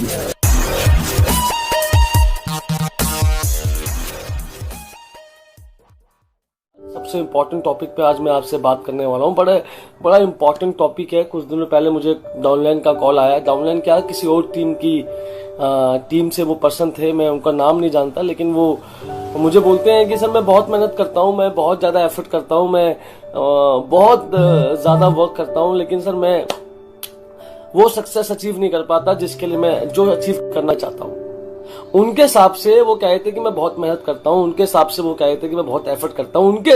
सबसे important topic पे आज मैं आपसे बात करने वाला हूँ। बड़ा इम्पोर्टेंट टॉपिक है। कुछ दिनों पहले मुझे डाउनलाइन का कॉल आया। डाउनलाइन क्या है, किसी और टीम से वो पर्सन थे, मैं उनका नाम नहीं जानता, लेकिन वो मुझे बोलते हैं कि सर मैं बहुत मेहनत करता हूँ, मैं बहुत ज़्यादा एफर्ट करता हूँ, मैं बहुत ज़्यादा वर्क करता हूँ, लेकिन सर मैं वो सक्सेस अचीव नहीं कर पाता जिसके लिए मैं जो अचीव करना चाहता हूँ। उनके हिसाब से वो कह रहे थे कि मैं बहुत मेहनत करता हूँ, उनके हिसाब से वो कह रहे थे कि मैं बहुत एफर्ट करता हूँ, उनके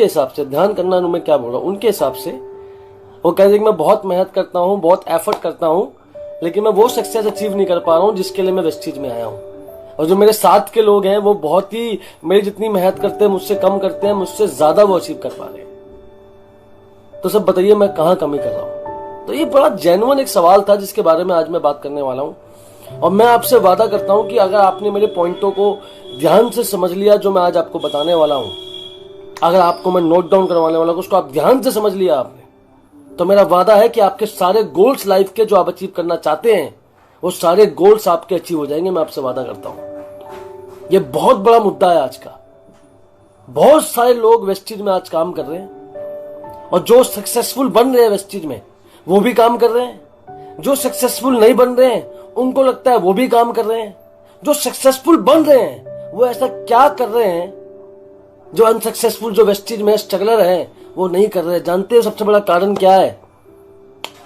हिसाब से ध्यान करना, मैं क्या बोल रहा हूँ, उनके हिसाब से वो कह रहे थे कि मैं बहुत मेहनत करता हूँ, बहुत एफर्ट करता हूँ, लेकिन मैं वो सक्सेस अचीव नहीं कर पा रहा हूँ जिसके लिए मैं वेस्टीज में आया हूँ। और जो मेरे साथ के लोग हैं वो बहुत ही मेरी जितनी मेहनत करते हैं मुझसे कम करते हैं, मुझसे ज्यादा वो अचीव कर पा रहे हैं। तो सब बताइए मैं कहाँ कमी कर रहा हूँ। तो ये बड़ा जेन्युइन एक सवाल था जिसके बारे में आज मैं बात करने वाला हूँ। और मैं आपसे वादा करता हूं कि अगर आपने मेरे पॉइंटों को ध्यान से समझ लिया जो मैं आज आपको बताने वाला हूं, अगर आपको मैं नोट डाउन करवाने वाला हूं, उसको आप ध्यान से समझ लिया आपने, तो मेरा वादा है कि आपके सारे गोल्स लाइफ के जो आप अचीव करना चाहते हैं वो सारे गोल्स आपके अचीव हो जाएंगे। मैं आपसे वादा करता हूं। ये बहुत बड़ा मुद्दा है आज का। बहुत सारे लोग वेस्टीज में आज काम कर रहे हैं, और जो सक्सेसफुल बन रहे हैं वेस्टीज में वो भी काम कर रहे हैं। जो सक्सेसफुल नहीं बन रहे हैं उनको लगता है वो भी काम कर रहे हैं। जो सक्सेसफुल बन रहे हैं वो ऐसा क्या कर रहे हैं जो अनसक्सेसफुल, जो वेस्टीज में स्ट्रगलर हैं, वो नहीं कर रहे। जानते हो सबसे बड़ा कारण क्या है?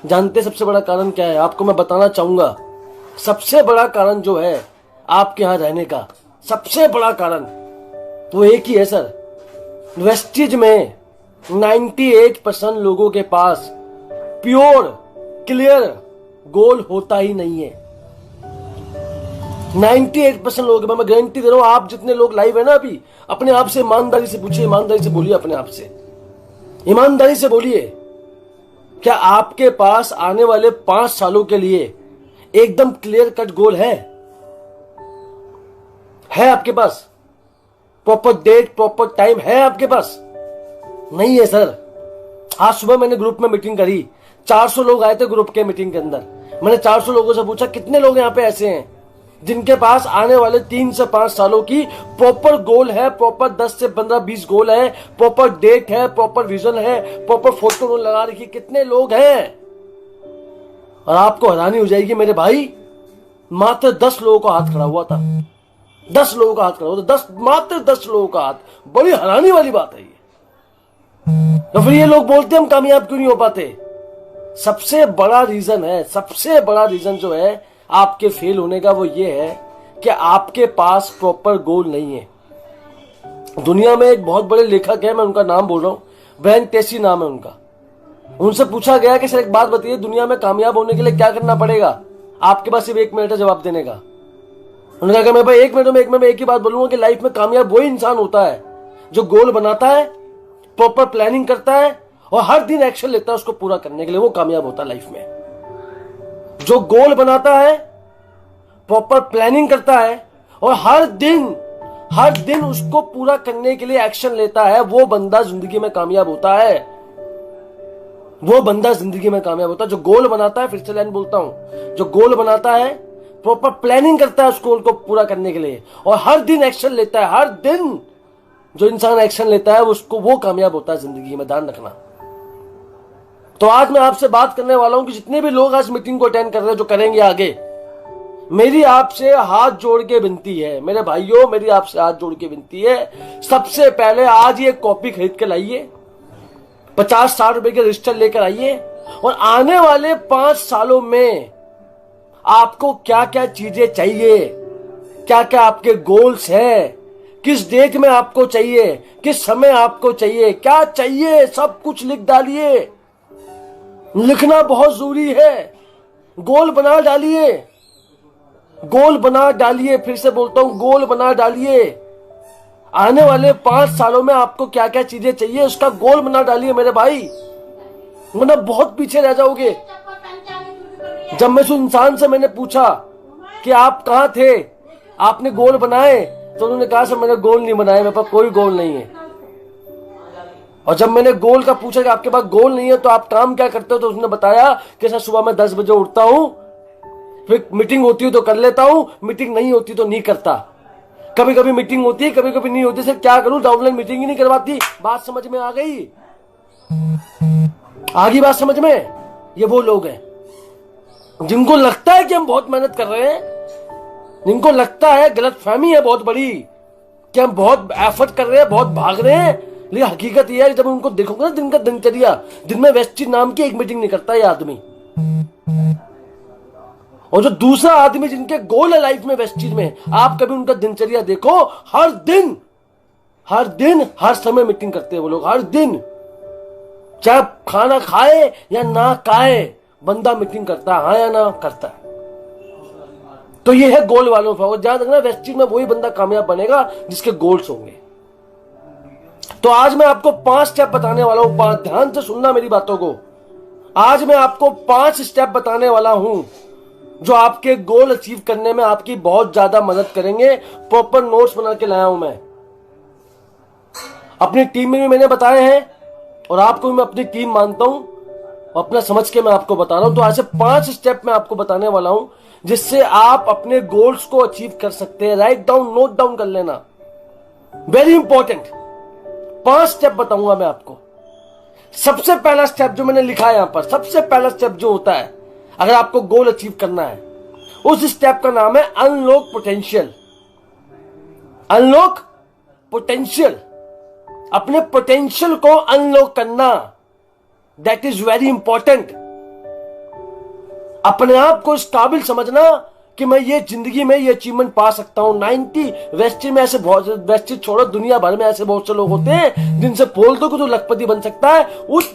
जानते सबसे बड़ा कारण क्या है? आपको मैं बताना चाहूंगा। सबसे बड़ा कारण जो है आपके यहां रहने का, सबसे बड़ा कारण वो एक ही है सर। वेस्टीज में 98% लोगों के पास प्योर क्लियर गोल होता ही नहीं है। 98% लोग, मैं गारंटी दे रहा हूं। आप जितने लोग लाइव है ना अभी, अपने आप से ईमानदारी से पूछिए, ईमानदारी से बोलिए, अपने आप से ईमानदारी से बोलिए, क्या आपके पास आने वाले 5 सालों के लिए एकदम क्लियर कट गोल है? आपके पास प्रॉपर डेट, प्रॉपर टाइम है आपके पास? नहीं है सर। आज सुबह मैंने ग्रुप में मीटिंग करी, 400 लोग आए थे ग्रुप के मीटिंग के अंदर। मैंने 400 लोगों से पूछा कितने लोग यहाँ पे ऐसे हैं जिनके पास आने वाले 3 से 5 सालों की प्रॉपर गोल है, प्रॉपर 10 से 15, 20 गोल है, प्रॉपर डेट है, प्रॉपर विजन है, प्रॉपर फोटो लगा रखी। कितने लोग हैं? और आपको हैरानी हो जाएगी मेरे भाई, मात्र 10 लोगों का हाथ खड़ा हुआ था। 10 लोगों का हाथ खड़ा हुआ था, मात्र 10 लोगों का हाथ। बड़ी हैरानी वाली बात है ये। तो फिर ये लोग बोलते हम कामयाब क्यों नहीं हो पाते? सबसे बड़ा रीजन है, सबसे बड़ा रीजन जो है आपके फेल होने का, वो ये है कि आपके पास प्रॉपर गोल नहीं है। दुनिया में एक बहुत बड़े लेखक है, मैं उनका नाम बोल रहा हूं, ब्रायन ट्रेसी नाम है उनका। उनसे पूछा गया कि सर एक बात बताइए, दुनिया में कामयाब होने के लिए क्या करना पड़ेगा? आपके पास सिर्फ 1 मिनट है जवाब देने का। उन्होंने कहा मैं भाई 1 मिनट में एक ही बात बोलूंगा कि लाइफ में कामयाब वही इंसान होता है जो गोल बनाता है, प्रॉपर प्लानिंग करता है और हर दिन एक्शन लेता है उसको पूरा करने के लिए। वो कामयाब होता है लाइफ में। जो गोल बनाता है, प्रॉपर प्लानिंग करता है और हर दिन उसको पूरा करने के लिए एक्शन लेता है, वो बंदा जिंदगी में कामयाब होता है। वो बंदा जिंदगी में कामयाब होता है जो गोल बनाता है। फिर से लाइन बोलता हूं, जो गोल बनाता है, प्रॉपर प्लानिंग करता है उस गोल को पूरा करने के लिए और हर दिन एक्शन लेता है। हर दिन जो इंसान एक्शन लेता है उसको, वो कामयाब होता है जिंदगी में। ध्यान रखना। तो आज मैं आपसे बात करने वाला हूं कि जितने भी लोग आज मीटिंग को अटेंड कर रहे हैं, जो करेंगे आगे, मेरी आपसे हाथ जोड़ के विनती है, मेरे भाइयों, मेरी आपसे हाथ जोड़ के विनती है। सबसे पहले आज ये कॉपी खरीद के लाइए, 50-60 रुपए के रजिस्टर लेकर आइए और आने वाले 5 सालों में आपको क्या क्या चीजें चाहिए, क्या क्या आपके गोल्स हैं, किस डेट में आपको चाहिए, किस समय आपको चाहिए, क्या चाहिए, सब कुछ लिख डालिए। लिखना बहुत जरूरी है। गोल बना डालिए, गोल बना डालिए। फिर से बोलता हूं, गोल बना डालिए। आने वाले 5 सालों में आपको क्या क्या चीजें चाहिए उसका गोल बना डालिए मेरे भाई, वरना बहुत पीछे रह जाओगे। जब मैं उस इंसान से मैंने पूछा कि आप कहां थे, आपने गोल बनाए, तो उन्होंने कहा सर मैंने गोल नहीं बनाए, मेरे पास कोई गोल नहीं है। और जब मैंने गोल का पूछा कि आपके पास गोल नहीं है तो आप काम क्या करते हो, तो उसने बताया कि सर सुबह मैं 10 बजे उठता हूं, फिर मीटिंग होती है तो कर लेता हूं, मीटिंग नहीं होती तो नहीं करता। कभी कभी मीटिंग होती है, कभी कभी नहीं होती। सर क्या करूं, डाउनलाइन मीटिंग ही नहीं करवाती। बात समझ में आ गई? आ गई बात समझ में? ये वो लोग हैं जिनको लगता है कि हम बहुत मेहनत कर रहे हैं, जिनको लगता है, गलतफहमी है बहुत बड़ी कि हम बहुत एफर्ट कर रहे हैं, बहुत भाग रहे हैं। लेकिन हकीकत यह है कि जब उनको देखोगे ना दिन का दिनचर्या, दिन में वेस्टिज नाम की एक मीटिंग नहीं करता ये आदमी। और जो दूसरा आदमी जिनके गोल है लाइफ में वेस्टिज में, आप कभी उनका दिनचर्या देखो, हर दिन हर समय मीटिंग करते हैं वो लोग, हर दिन। चाहे खाना खाए या ना खाए, बंदा मीटिंग करता है, हाँ या ना करता है। तो ये है गोल वालों का। ध्यान रखना, वेस्टिज में वही बंदा कामयाब बनेगा जिसके गोल्स होंगे। तो आज मैं आपको 5 स्टेप बताने वाला हूं, ध्यान से सुनना मेरी बातों को। आज मैं आपको 5 स्टेप बताने वाला हूं जो आपके गोल अचीव करने में आपकी बहुत ज्यादा मदद करेंगे। प्रॉपर नोट्स बना के लाया हूं मैं, अपनी टीम में भी मैंने बताए हैं और आपको भी मैं अपनी टीम मानता हूं, अपना समझ के मैं आपको बता रहा हूं। तो आज से 5 स्टेप मैं आपको बताने वाला हूं जिससे आप अपने गोल्स को अचीव कर सकते हैं। राइट डाउन, नोट डाउन कर लेना, वेरी इंपॉर्टेंट। 5 स्टेप बताऊंगा मैं आपको। सबसे पहला स्टेप जो मैंने लिखा है यहां पर, सबसे पहला स्टेप जो होता है अगर आपको गोल अचीव करना है, उस स्टेप का नाम है अनलॉक पोटेंशियल। अनलॉक पोटेंशियल, अपने पोटेंशियल को अनलॉक करना, दैट इज वेरी इंपॉर्टेंट। अपने आप को इस काबिल समझना कि मैं ये जिंदगी में ये अचीवमेंट पा सकता हूं। 90 वेस्टिज में ऐसे बहुत, वेस्टिज छोड़ो दुनिया भर में ऐसे बहुत से लोग होते हैं जिनसे बोल दो कि तू लखपति बन सकता है, उस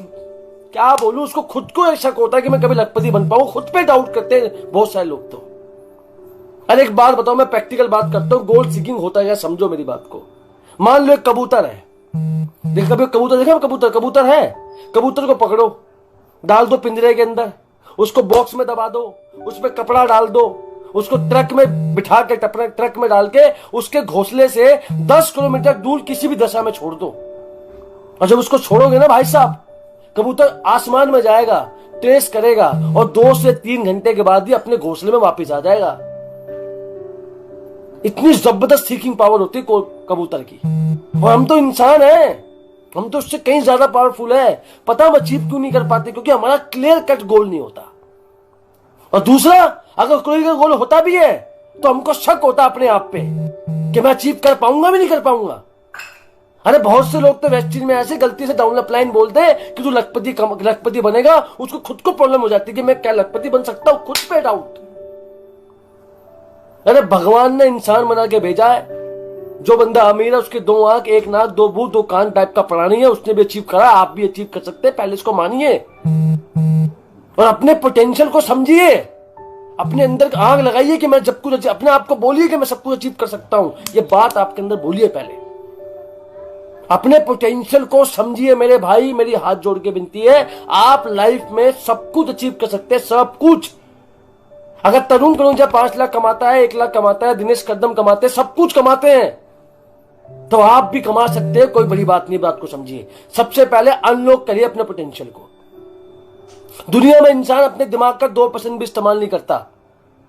क्या बोलूं, उसको खुद को एक शक होता है कि मैं कभी लखपति बन पाऊं। खुद पे डाउट करते हैं बहुत सारे लोग। तो अरे एक बात बताओ, मैं प्रैक्टिकल बात करता हूं, गोल सीकिंग होता है, समझो मेरी बात को। मान लो एक कबूतर है, देख कभी कबूतर देखा? कबूतर है, कबूतर को पकड़ो, डाल दो पिंजरे के अंदर, उसको बॉक्स में दबा दो, उस पर कपड़ा डाल दो, उसको ट्रक में बिठा के ट्रक में डाल के उसके घोंसले से 10 किलोमीटर दूर किसी भी दिशा में छोड़ दो। और जब उसको छोड़ोगे ना भाई साहब, कबूतर आसमान में जाएगा, ट्रेस करेगा और 2 से 3 घंटे के बाद ही अपने घोंसले में वापस आ जाएगा। इतनी जबरदस्त सीकिंग पावर होती है कबूतर की। और हम तो इंसान हैं, हम तो उससे कहीं ज्यादा पावरफुल है। पता हम अचीव क्यों नहीं कर पाते? क्योंकि हमारा क्लियर कट गोल नहीं होता। और दूसरा, अगर कोई का गोल होता भी है तो हमको शक होता अपने आप पे कि मैं अचीव कर पाऊंगा भी नहीं कर पाऊंगा। अरे बहुत से लोग तो वेस्टिज में ऐसे गलती से डाउन द लाइन बोलते हैं कि तू लखपति बनेगा, उसको खुद को प्रॉब्लम हो जाती है कि मैं क्या लखपति बन सकता हूं, खुद पे डाउट। अरे भगवान ने इंसान बना के भेजा है, जो बंदा अमीर है उसके 2 आंख, 1 नाक, 2 मुंह, 2 कान टाइप का प्राणी है, उसने भी अचीव करा, आप भी अचीव कर सकते हैं। पहले इसको मानिए और अपने पोटेंशियल को समझिए, अपने अंदर आग लगाइए कि मैं जब कुछ, अपने आप को बोलिए कि मैं सब कुछ अचीव कर सकता हूं। ये बात आपके अंदर बोलिए, पहले अपने पोटेंशियल को समझिए। मेरे भाई, मेरी हाथ जोड़ के विनती है, आप लाइफ में सब कुछ अचीव कर सकते हैं, सब कुछ। अगर तरुण करूंजा 5 लाख कमाता है, 1 लाख कमाता है, दिनेश कदम कमाते हैं, सब कुछ कमाते हैं, तो आप भी कमा सकते हैं। कोई बड़ी बात नहीं, बात को समझिए। सबसे पहले अनलॉक करिए अपने पोटेंशियल को। दुनिया में इंसान अपने दिमाग का 2% भी इस्तेमाल नहीं करता,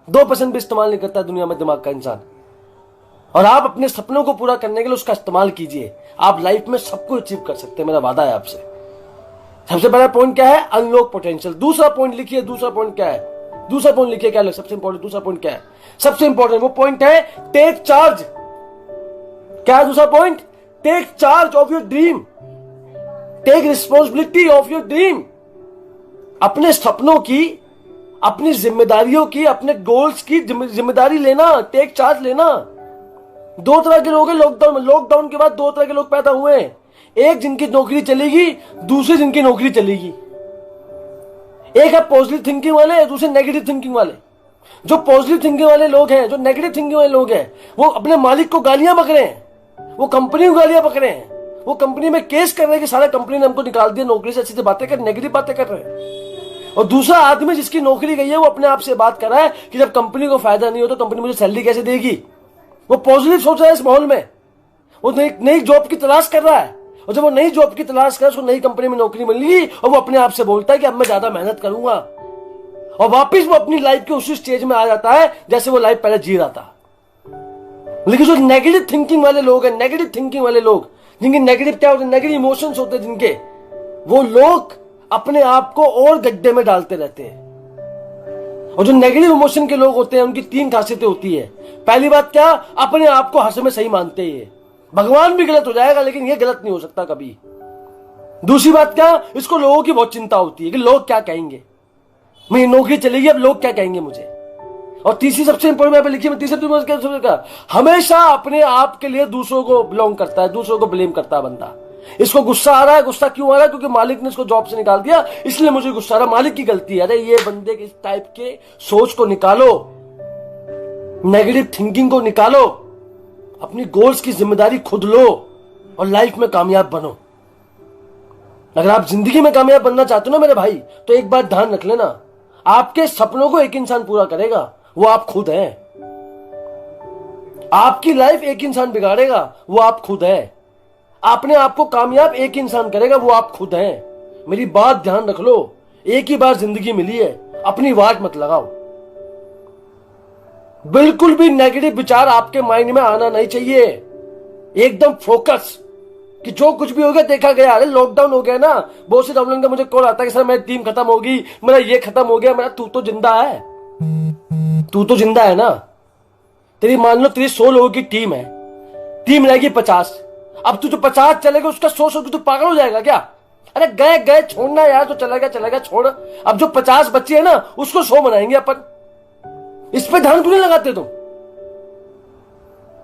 2% भी इस्तेमाल नहीं करता दुनिया में दिमाग का इंसान। और आप अपने सपनों को पूरा करने के लिए उसका इस्तेमाल कीजिए, आप लाइफ में सब कुछ अचीव कर सकते हैं, मेरा वादा है आपसे। सबसे पहला पॉइंट क्या है? Unlock potential. दूसरा पॉइंट लिखिए, दूसरा पॉइंट क्या है? दूसरा पॉइंट लिखिए, क्या सबसे इंपॉर्टेंट दूसरा पॉइंट क्या है? सबसे इंपॉर्टेंट वो पॉइंट है टेक चार्ज। क्या है दूसरा point? Take charge of your dream, take responsibility of your dream. अपने सपनों की, अपनी जिम्मेदारियों की, अपने गोल्स की जिम्मेदारी लेना, टेक चार्ज लेना। 2 तरह के लोग हैं लॉकडाउन के बाद 2 तरह के लोग पैदा हुए हैं। एक जिनकी नौकरी चलेगी, दूसरी जिनकी नौकरी चलेगी। एक है पॉजिटिव थिंकिंग वाले, दूसरे नेगेटिव थिंकिंग वाले। जो पॉजिटिव थिंकिंग वाले लोग हैं, जो नेगेटिव थिंकिंग वाले लोग हैं, वो अपने मालिक को गालियां बक रहे हैं, वो कंपनी को गालियां बक रहे हैं, वो कंपनी में केस कर रहे हैं कि सारा कंपनी ने हमको निकाल दिया नौकरी से, अच्छी से बातें कर, नेगेटिव बातें कर रहे हैं। और दूसरा आदमी जिसकी नौकरी गई है, वो अपने आप से बात कर रहा है कि जब कंपनी को फायदा नहीं हो तो कंपनी मुझे सैलरी कैसे देगी। वो पॉजिटिव सोच रहा है इस माहौल में, वो नई जॉब की तलाश कर रहा है। और जब वो नई जॉब की तलाश करे, उसको नई कंपनी में नौकरी मिल गई और वो अपने आप से बोलता है कि अब मैं ज्यादा मेहनत करूंगा। और वापिस वो अपनी लाइफ के उसी स्टेज में आ जाता है जैसे वो लाइफ पहले जी रहा था। लेकिन जो नेगेटिव थिंकिंग वाले लोग हैं, नेगेटिव थिंकिंग वाले लोग, जिनके नेगेटिव क्या होते हैं, नेगेटिव इमोशंस होते हैं जिनके, वो लोग अपने आप को और गड्ढे में डालते रहते हैं। और जो नेगेटिव इमोशन के लोग होते हैं उनकी 3 खासियतें होती है। पहली बात क्या, अपने आप को हर समय सही मानते हैं। भगवान भी गलत हो जाएगा लेकिन ये गलत नहीं हो सकता कभी। दूसरी बात क्या, इसको लोगों की बहुत चिंता होती है कि लोग क्या कहेंगे, मेरी नौकरी चलेगी अब लोग क्या कहेंगे मुझे। और तीसरी सबसे इंपॉर्टेंट यहाँ पे लिखी है, तीसरा क्या, हमेशा अपने आप के लिए दूसरों को बिलोंग करता है, दूसरों को ब्लेम करता है बंदा। इसको गुस्सा आ रहा है, गुस्सा क्यों आ रहा है, क्योंकि मालिक ने इसको जॉब से निकाल दिया इसलिए मुझे गुस्सा आ रहा, मालिक की गलती है। अरे ये बंदे के इस टाइप के सोच को निकालो, नेगेटिव थिंकिंग को निकालो, अपनी गोल्स की जिम्मेदारी खुद लो और लाइफ में कामयाब बनो। अगर आप जिंदगी में कामयाब बनना चाहते हो ना मेरे भाई, तो एक बात ध्यान रख लेना, आपके सपनों को एक इंसान पूरा करेगा, वो आप खुद हैं। आपकी लाइफ एक इंसान बिगाड़ेगा, वो आप खुद हैं। अपने आप को कामयाब एक इंसान करेगा, वो आप खुद हैं। मेरी बात ध्यान रख लो, एक ही बार जिंदगी मिली है, अपनी वाट मत लगाओ। बिल्कुल भी नेगेटिव विचार आपके माइंड में आना नहीं चाहिए। एकदम फोकस कि जो कुछ भी हो गया देखा गया। अरे लॉकडाउन हो गया ना, बहुत से डाउनलोड का मुझे कॉल आता है कि सर मेरी टीम खत्म होगी, मेरा ये खत्म हो गया। मेरा तू तो जिंदा है, तू तो जिंदा है ना। तेरी मान लो तेरी 100 लोगों की टीम है, टीम रहेगी 50। अब तू जो 50 चलेगा उसका 100 तू पागल हो जाएगा क्या। अरे गए गए छोड़ना यार, तो चला गया छोड़। अब जो 50 बच्चे हैं ना उसको 100 बनाएंगे अपन। इस पे ध्यान क्यों नहीं लगाते तुम।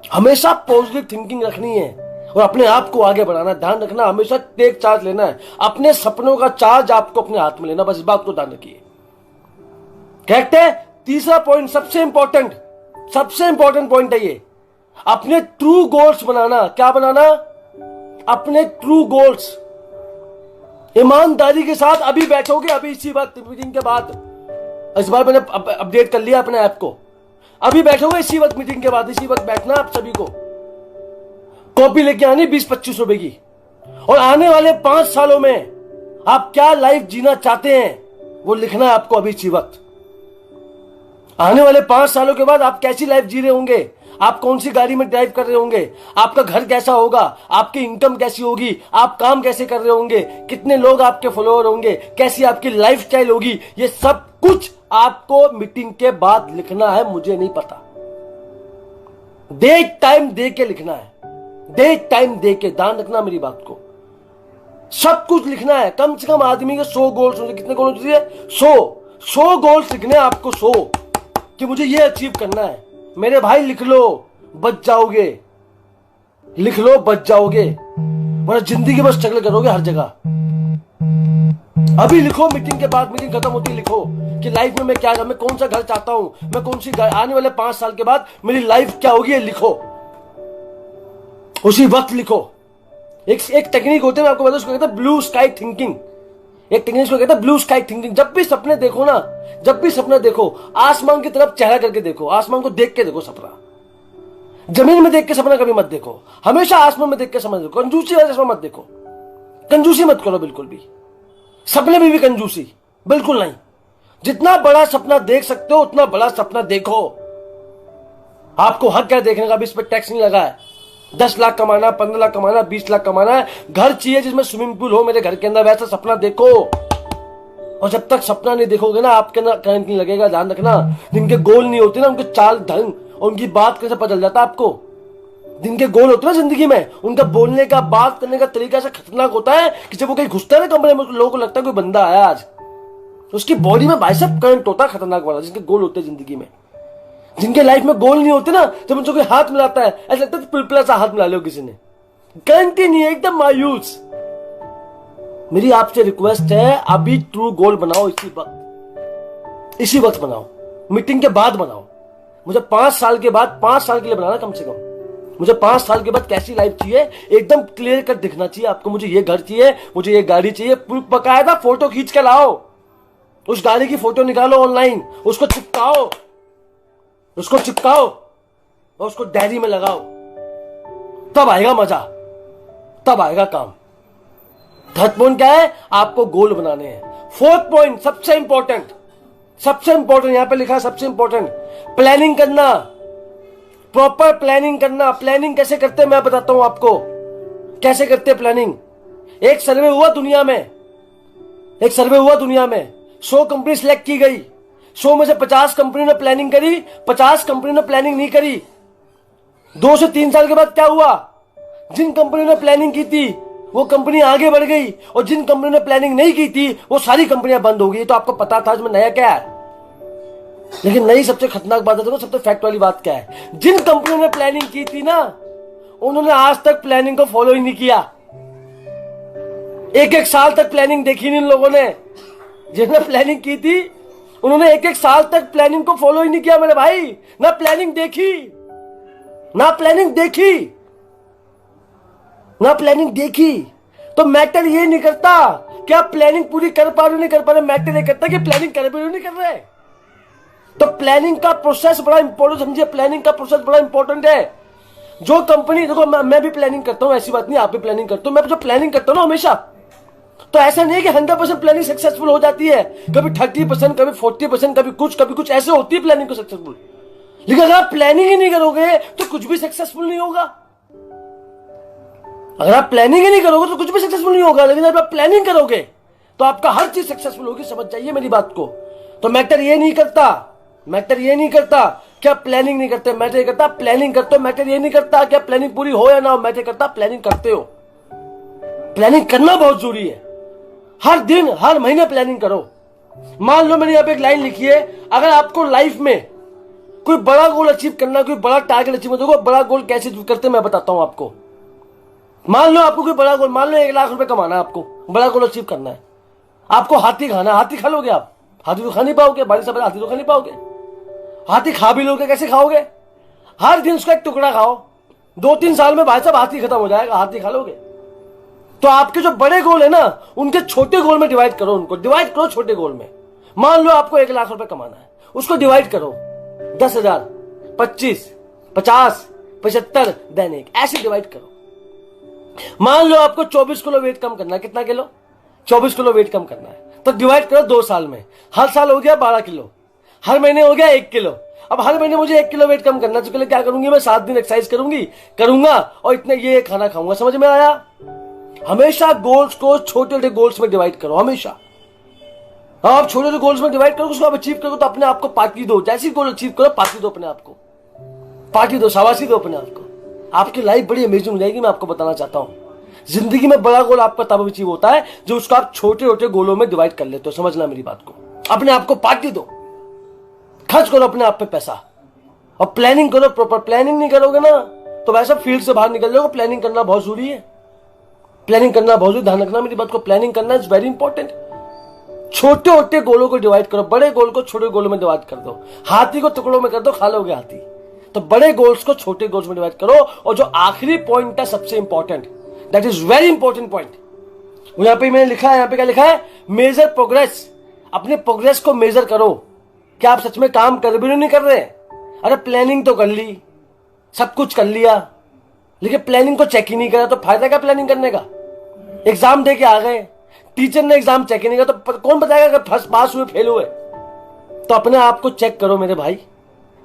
हमेशा पॉजिटिव थिंकिंग रखनी है और अपने आप को आगे बढ़ाना। ध्यान रखना, हमेशा टेक चार्ज लेना है, अपने सपनों का चार्ज आपको अपने हाथ में लेना, बस इस बात को ध्यान रखिए। कहते हैं तीसरा पॉइंट सबसे इंपॉर्टेंट पॉइंट है ये, अपने ट्रू गोल्स बनाना। क्या बनाना, अपने ट्रू गोल्स। ईमानदारी के साथ अभी बैठोगे, अभी इसी वक्त मीटिंग के बाद, इस बार मैंने अपडेट कर लिया अपने ऐप को, अभी बैठोगे इसी वक्त मीटिंग के बाद, इसी वक्त बैठना आप सभी को। कॉपी लेके आनी 20-25 रुपए की, और आने वाले 5 सालों में आप क्या लाइफ जीना चाहते हैं वो लिखना है आपको अभी इसी वक्त। आने वाले 5 सालों के बाद आप कैसी लाइफ जी रहे होंगे, आप कौन सी गाड़ी में ड्राइव कर रहे होंगे, आपका घर कैसा होगा, आपकी इनकम कैसी होगी, आप काम कैसे कर रहे होंगे, कितने लोग आपके फॉलोअर होंगे, कैसी आपकी लाइफस्टाइल होगी, ये सब कुछ आपको मीटिंग के बाद लिखना है। मुझे नहीं पता, डेट टाइम दे के लिखना है, डेट टाइम दे के। ध्यान रखना मेरी बात को, सब कुछ लिखना है। कम से कम आदमी के 100 गोल्स होंगे। कितने गोल्स होते हैं? 100 गोल्स लिखने आपको, 100 कि मुझे ये अचीव करना है। मेरे भाई लिख लो, बच जाओगे, लिख लो बच जाओगे, वरना जिंदगी में स्ट्रगल करोगे हर जगह। अभी लिखो, मीटिंग के बाद, मीटिंग खत्म होती लिखो कि लाइफ में मैं क्या, मैं कौन सा घर चाहता हूं, मैं कौन सी आने वाले 5 साल के बाद मेरी लाइफ क्या होगी, ये लिखो, उसी वक्त लिखो। एक टेक्निक होती है, मैं आपको बता दूं, उसको कहते हैं ब्लू स्काई थिंकिंग। एक टेक्निक को कहते हैं ब्लू स्काई थिंकिंग। जब भी सपने देखो ना, जब भी सपना देखो, आसमान की तरफ चेहरा करके देखो, आसमान को देख के देखो सपना। जमीन में देख के सपना कभी मत देखो, हमेशा आसमान में देख के सपना देखो। कंजूसी वाला सपना मत देखो, कंजूसी मत करो बिल्कुल भी, सपने में भी कंजूसी बिल्कुल नहीं। जितना बड़ा सपना देख सकते हो उतना बड़ा सपना देखो। आपको हक है देखने का, अभी इस पर टैक्स नहीं लगा है। 10 लाख कमाना, 15 लाख कमाना, 20 लाख कमाना है, घर चाहिए जिसमें स्विमिंग पूल हो मेरे घर के अंदर, वैसा सपना देखो। और जब तक सपना नहीं देखोगे ना, आपके अंदर करंट नहीं लगेगा। ध्यान रखना, जिनके गोल नहीं होते ना, उनके चाल ढंग और उनकी बात कैसे पता चल जाता है आपको। जिनके गोल होते हैं ना जिंदगी में, उनका बोलने का, बात करने का तरीका ऐसा खतरनाक होता है कि जब वो कहीं घुसता है ना कमरे में, लोगों को लगता है कोई बंदा आया आज। उसकी बॉडी में बाइसेप करंट होता है खतरनाक वाला, जिनके गोल होते हैं जिंदगी में। जिनके लाइफ में गोल नहीं होते ना, जब उनको कोई हाथ मिलाता है ऐसा लगता है पिलपिला सा हाथ मिला लो किसी ने, करंट ही नहीं है, एकदम मायूस। मेरी आपसे रिक्वेस्ट है, अभी ट्रू गोल बनाओ, इसी वक्त बनाओ, मीटिंग के बाद बनाओ। मुझे 5 साल के बाद, 5 साल के लिए बनाना कम से कम। मुझे 5 साल के बाद कैसी लाइफ चाहिए एकदम क्लियर कट दिखना चाहिए आपको। मुझे ये घर चाहिए, मुझे ये गाड़ी चाहिए, बकायदा फोटो खींच के लाओ। उस गाड़ी की फोटो निकालो ऑनलाइन, उसको चिपकाओ, और उसको डायरी में लगाओ। तब आएगा मजा, तब आएगा काम। थर्ड पॉइंट क्या है? आपको गोल बनाने हैं। फोर्थ पॉइंट सबसे इंपॉर्टेंट, सबसे इंपॉर्टेंट यहां पे लिखा है, सबसे इंपॉर्टेंट प्लानिंग करना, प्रॉपर प्लानिंग करना। प्लानिंग कैसे करते हैं मैं बताता हूं आपको, कैसे करते हैं प्लानिंग। एक सर्वे हुआ दुनिया में, एक सर्वे हुआ दुनिया में, 100 कंपनी सिलेक्ट की गई, 100 में से 50 कंपनी ने प्लानिंग करी, 50 कंपनी ने प्लानिंग नहीं करी। 2 से 3 साल के बाद क्या हुआ, जिन कंपनी ने प्लानिंग की थी वो कंपनी आगे बढ़ गई, और जिन कंपनी ने प्लानिंग नहीं की थी वो सारी कंपनियां बंद हो गई। तो आपको पता था इसमें नया क्या है, लेकिन नई सबसे खतरनाक बात है, सबसे फैक्ट वाली बात क्या है, जिन कंपनियों ने प्लानिंग की थी ना, उन्होंने आज तक प्लानिंग को फॉलो ही नहीं किया। 1-1 साल तक प्लानिंग देखी नहीं इन लोगों ने। जिन्होंने प्लानिंग की थी उन्होंने 1-1 साल तक प्लानिंग को फॉलो ही नहीं किया मेरे भाई। ना प्लानिंग देखी, ना प्लानिंग देखी, ना प्लानिंग देखी। तो मैटर ये नहीं करता कि आप प्लानिंग पूरी कर पा रहे नहीं कर पा रहे, मैटर ये करता कि प्लानिंग कर भी नहीं कर रहे। तो प्लानिंग का प्रोसेस बड़ा इंपॉर्टेंट समझिए, प्लानिंग का प्रोसेस बड़ा इंपॉर्टेंट है। जो कंपनी, देखो मैं भी प्लानिंग करता हूं, ऐसी बात नहीं, आप भी प्लानिंग करते हो, मैं जो प्लानिंग करता हूं ना हमेशा, तो ऐसा नहीं है कि 100% प्लानिंग सक्सेसफुल हो जाती है। कभी 30%, कभी 40%, कभी कुछ ऐसे होती है प्लानिंग को सक्सेसफुल। लेकिन अगर आप प्लानिंग ही नहीं करोगे तो कुछ भी सक्सेसफुल नहीं होगा। अगर आप प्लानिंग ही नहीं करोगे तो कुछ भी सक्सेसफुल नहीं होगा, लेकिन अगर आप प्लानिंग करोगे तो आपका हर चीज सक्सेसफुल होगी। समझ जाइए मेरी बात को। तो मैटर ये नहीं करता, मैटर ये नहीं करता कि आप प्लानिंग नहीं करते, मैटर ये करता प्लानिंग करते हो। मैटर ये नहीं करता कि आप प्लानिंग पूरी हो या ना हो, मैटर करता प्लानिंग करते हो। प्लानिंग करना बहुत जरूरी है। हर दिन हर महीने प्लानिंग करो। मान लो मैंने यहां पे एक लाइन लिखी है, अगर आपको लाइफ में कोई बड़ा गोल अचीव करना, कोई बड़ा टारगेट अचीव करना, बड़ा गोल कैसे अचीव करते हैं मैं बताता हूं आपको। मान लो आपको कोई बड़ा गोल, मान लो 1 लाख रुपए कमाना है, आपको बड़ा गोल अचीव करना है, आपको हाथी खाना है। हाथी खा लोगे आप? हाथी तो खा नहीं पाओगे, बारिश से हाथी तो खा नहीं पाओगे। हाथी खा भी लोगे, कैसे खाओगे? हर दिन उसका एक टुकड़ा खाओ, 2-3 साल में भाई साहब हाथी खत्म हो जाएगा, हाथी खा लोगे। तो आपके जो बड़े गोल है ना, उनके छोटे गोल में डिवाइड करो, उनको डिवाइड करो छोटे गोल में। मान लो आपको 1 लाख रुपए कमाना है, उसको डिवाइड करो 10,000, 25, 50, 75 दैनिक, ऐसे डिवाइड करो। मान लो आपको 24 किलो वेट कम करना है, कितना किलो? 24 किलो वेट कम करना है, तो डिवाइड करो 2 साल में। हर साल हो गया 12 किलो, हर महीने हो गया 1 किलो। अब हर महीने मुझे 1 किलो वेट कम करना, तो क्या करूंगी मैं? 7 दिन एक्सरसाइज करूंगा और इतने ये खाना खाऊंगा। समझ में आया? हमेशा गोल्स को छोटे छोटे गोल्स में डिवाइड करो, हमेशा। आप छोटे छोटे गोल्स में डिवाइड करो, उसको आप अचीव करो तो अपने आप को पार्टी दो। जैसी गोल अचीव करो पार्टी दो अपने आप को, पार्टी दो, शाबाशी दो अपने आप को। आपकी लाइफ बड़ी अमेजिंग हो जाएगी। मैं आपको बताना चाहता हूं, जिंदगी में बड़ा गोल आपका तब अचीव होता है जो उसको आप छोटे छोटे गोलों में डिवाइड कर लेते हो। समझना मेरी बात को। अपने आप को पार्टी दो, खर्च करो अपने आप पे पैसा, और प्लानिंग करो प्रॉपर। प्लानिंग नहीं करोगे ना तो वैसा फील्ड से बाहर निकल जाओगे। प्लानिंग करना बहुत जरूरी है, प्लानिंग करना बहुत जरूरी। ध्यान रखना मेरी बात को, प्लानिंग करना इज वेरी इंपॉर्टेंट। छोटे छोटे गोलों को डिवाइड करो, बड़े गोल को छोटे गोलों में डिवाइड कर दो। हाथी को टुकड़ों में कर दो, खा लोगे हाथी। तो बड़े गोल्स को छोटे गोल्स में डिवाइड करो। और जो आखिरी पॉइंट है सबसे important, that is very important point, यहां पे मैंने लिखा है, यहां पे क्या लिखा है? Measure progress. अपने प्रोग्रेस को मेजर करो, क्या आप सच में काम कर भी नहीं कर रहे? अरे प्लानिंग तो कर ली, सब कुछ कर लिया, लेकिन प्लानिंग को चेक ही नहीं करा, तो फायदा क्या प्लानिंग करने का? एग्जाम दे के आ गए, टीचर ने एग्जाम चेक ही नहीं करा, तो कौन बताएगा अगर फर्स्ट पास हुए फेल हुए? तो अपने आप को चेक करो मेरे भाई,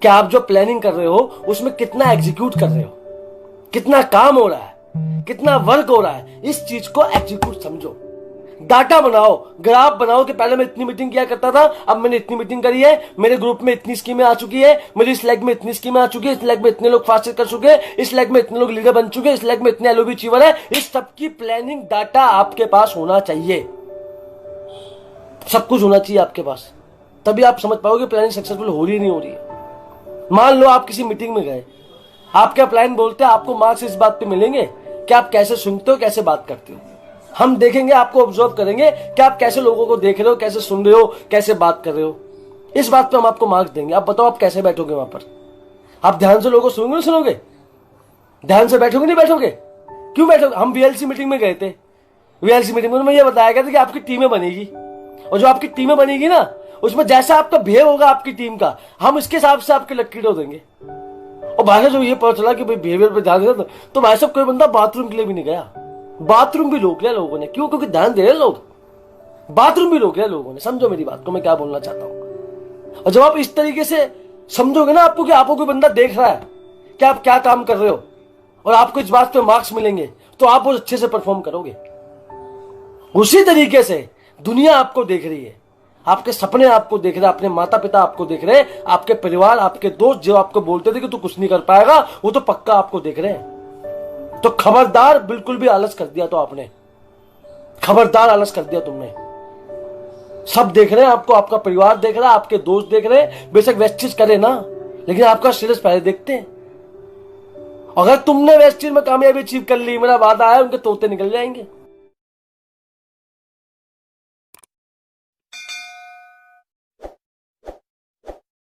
कि आप जो प्लानिंग कर रहे हो उसमें कितना एग्जीक्यूट कर रहे हो, कितना काम हो रहा है, कितना वर्क हो रहा है। इस चीज को एग्जीक्यूट समझो। डाटा बनाओ, ग्राफ बनाओ कि पहले मैं इतनी मीटिंग किया करता था, अब मैंने इतनी मीटिंग करी है, मेरे ग्रुप में इतनी स्कीमें आ चुकी है, मेरी इस लेग में इतनी स्कीमें आ चुकी है, इस लेग में इतने लोग फास्ट कर चुके हैं, इस लेग में इतने लोग लीडर बन चुके हैं, इस लेग में इतने एलओबी अचीवर है। इस सबकी प्लानिंग डाटा आपके पास होना चाहिए, सब कुछ होना चाहिए आपके पास, तभी आप समझ पाओगे प्लानिंग सक्सेसफुल हो रही है नहीं हो रही है। मान लो आप किसी मीटिंग में गए, आपका प्लान बोलते हैं, आपको मार्क्स इस बात पे मिलेंगे कि आप कैसे सुनते हो, कैसे बात करते हो। हम देखेंगे, आपको ऑब्जर्व करेंगे कि आप कैसे लोगों को देख रहे हो, कैसे सुन रहे हो, कैसे बात कर रहे हो। इस बात पे हम आपको मार्क्स देंगे। आप बताओ आप कैसे बैठोगे वहां पर? आप ध्यान से लोगों को सुनोगे नहीं सुनोगे? ध्यान से बैठोगे नहीं बैठोगे? क्यों बैठोगे? हम वीएलसी मीटिंग में गए थे, वीएलसी मीटिंग में ये बताया गया था कि आपकी टीमें बनेगी, और जो आपकी टीमें बनेगी ना, उसमें जैसा आपका बिहेव होगा आपकी टीम का, हम इसके हिसाब से आपके लकी ड्रॉ देंगे। और भाई जो ये पता चला कि भाई बिहेवियर पे ध्यान देना, तो भाई साहब कोई बंदा बाथरूम के लिए भी नहीं गया। बाथरूम भी रोक लिया लोगों ने। क्यों? क्योंकि ध्यान दे रहे लोग, बाथरूम भी रोक लिया लोगों ने। समझो मेरी बात को, मैं क्या बोलना चाहता हूं। और जब आप इस तरीके से समझोगे ना आपको कि आपको कोई बंदा देख रहा है कि आप क्या काम कर रहे हो और आपको इस बात पे मार्क्स मिलेंगे, तो आप बहुत अच्छे से परफॉर्म करोगे। उसी तरीके से दुनिया आपको देख रही है, आपके सपने आपको देख रहे हैं, अपने माता पिता आपको देख रहे हैं, आपके परिवार, आपके दोस्त जो आपको बोलते थे कि तू कुछ नहीं कर पाएगा, वो तो पक्का आपको देख रहे हैं। तो खबरदार, बिल्कुल भी आलस कर दिया तो आपने, खबरदार आलस कर दिया तुमने। सब देख रहे हैं आपको, आपका परिवार देख रहा है, आपके दोस्त देख रहे हैं, बेशक वेस्ट चीज करे ना, लेकिन आपका स्टेटस पहले देखते हैं। अगर तुमने वेस्ट चीज में कामयाबी अचीव कर ली, मेरा वादा है उनके तोते निकल जाएंगे।